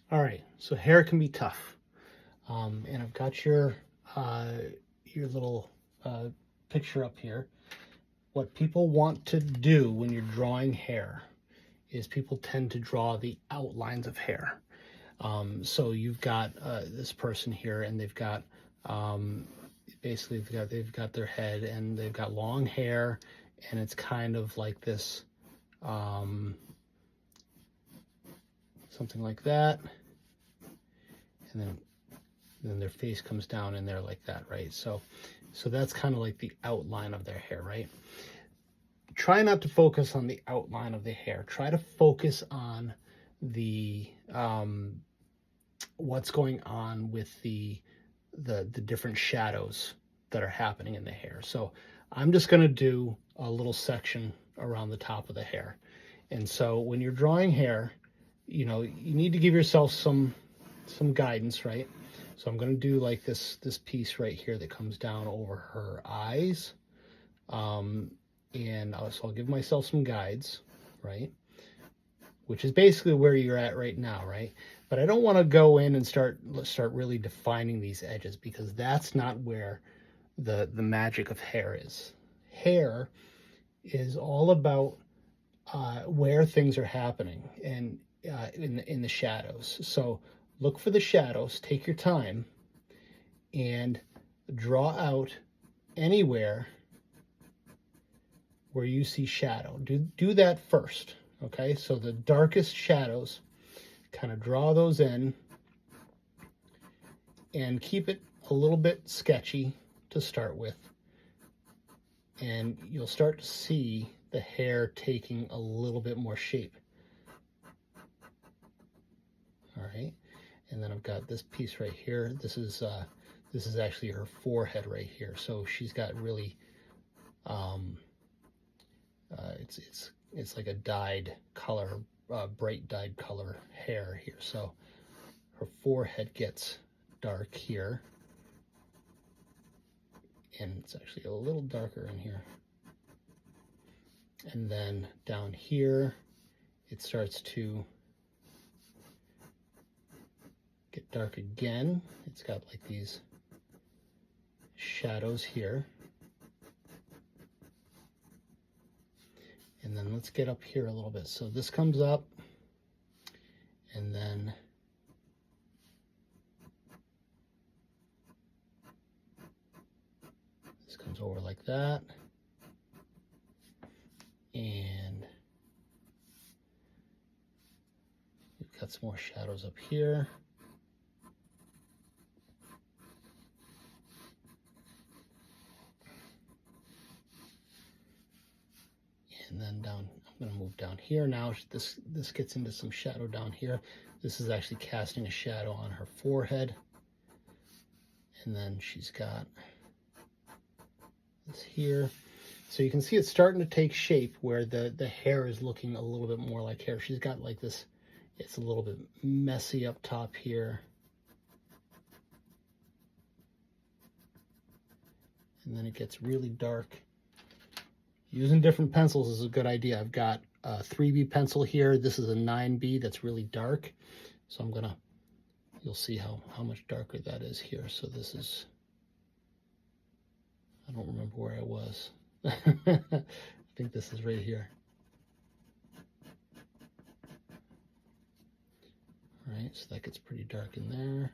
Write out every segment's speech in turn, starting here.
All right, so hair can be tough. And I've got your little picture up here. What people want to do when you're drawing hair is people tend to draw the outlines of hair. So you've got this person here, and they've got basically they've got their head, and they've got long hair, and it's kind of like this, something like that, and then their face comes down in there like that, right? So that's kind of like the outline of their hair, right? Try not to focus on the outline of the hair. Try to focus on the what's going on with the different shadows that are happening in the hair. So I'm just going to do a little section around the top of the hair. And so when you're drawing hair, you know, you need to give yourself some guidance, right? So I'm going to do like this piece right here that comes down over her eyes. So I'll give myself some guides, right? Which is basically where you're at right now, right? But I don't want to go in and start really defining these edges, because that's not where the magic of hair is. Hair is all about where things are happening, and in the shadows. So look for the shadows, take your time, and draw out anywhere where you see shadow. Do that first, okay? So the darkest shadows, kind of draw those in, and keep it a little bit sketchy to start with. And you'll start to see the hair taking a little bit more shape. All right, and then I've got this piece right here. This is actually her forehead right here. So she's got really, it's like a dyed color, bright dyed color hair here. So her forehead gets dark here, and it's actually a little darker in here. And then down here, it starts to get dark again. It's got like these shadows here. And then let's get up here a little bit. So this comes up, and then this comes over like that. And we've got some more shadows up here. And then down, I'm going to move down here now. This gets into some shadow down here. This is actually casting a shadow on her forehead. And then she's got this here. So you can see it's starting to take shape where the hair is looking a little bit more like hair. She's got like this, it's a little bit messy up top here. And then it gets really dark. Using different pencils is a good idea. I've got a 3B pencil here. This is a 9B that's really dark. So I'm gonna, you'll see how much darker that is here. So this is, I don't remember where I was. I think this is right here. All right, so that gets pretty dark in there.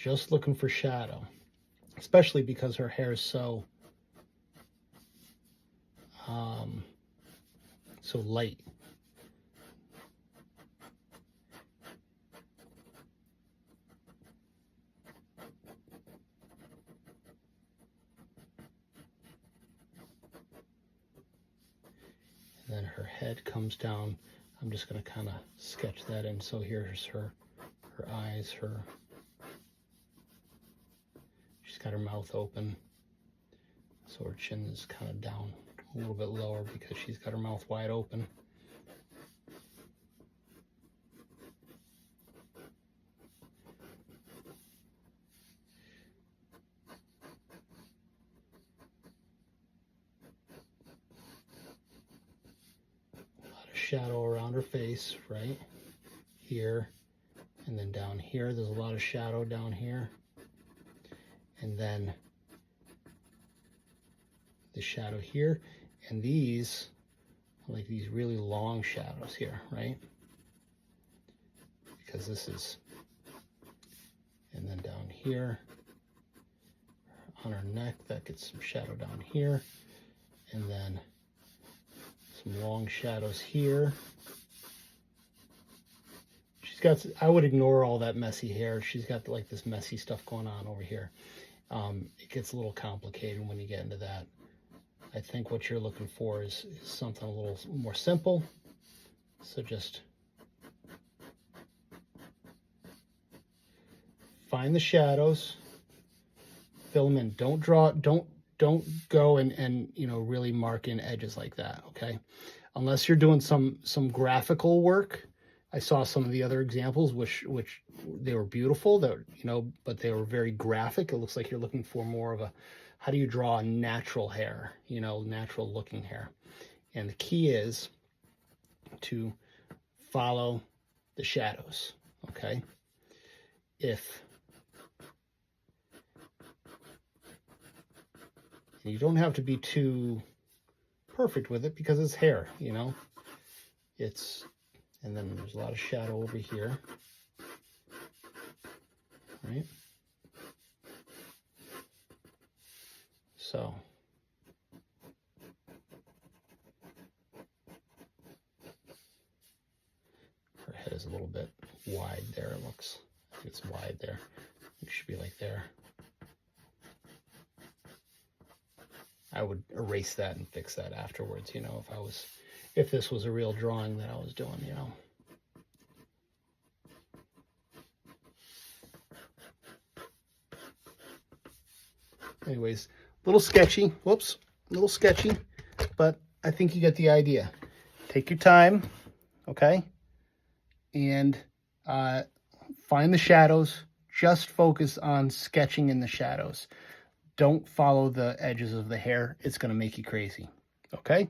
Just looking for shadow, especially because her hair is so light. And then her head comes down. I'm just going to kind of sketch that in. So here's her eyes, she's got her mouth open, so her chin is kind of down a little bit lower because she's got her mouth wide open. A lot of shadow around her face, right here, and then down here there's a lot of shadow down here, and then the shadow here, and these like these really long shadows here, right? Because this is, and then down here on her neck, that gets some shadow down here, and then some long shadows here. She's got, I would ignore all that messy hair. She's got like this messy stuff going on over here. It gets a little complicated when you get into that. I think what you're looking for is something a little more simple. So just find the shadows, fill them in. Don't draw, don't go and you know, really mark in edges like that, okay? Unless you're doing some graphical work. I saw some of the other examples, which they were beautiful, that, you know, but they were very graphic. It looks like you're looking for more of a, how do you draw a natural hair, you know, natural looking hair. And the key is to follow the shadows, okay? If you don't have to be too perfect with it because it's hair, you know, it's, and then there's a lot of shadow over here, right? So her head is a little bit wide there. It looks like it's wide there. It should be like there. I would erase that and fix that afterwards, you know, if this was a real drawing that I was doing, you know. Anyways, a little sketchy, whoops, a little sketchy, but I think you get the idea. Take your time, okay? And find the shadows. Just focus on sketching in the shadows. Don't follow the edges of the hair. It's going to make you crazy, okay?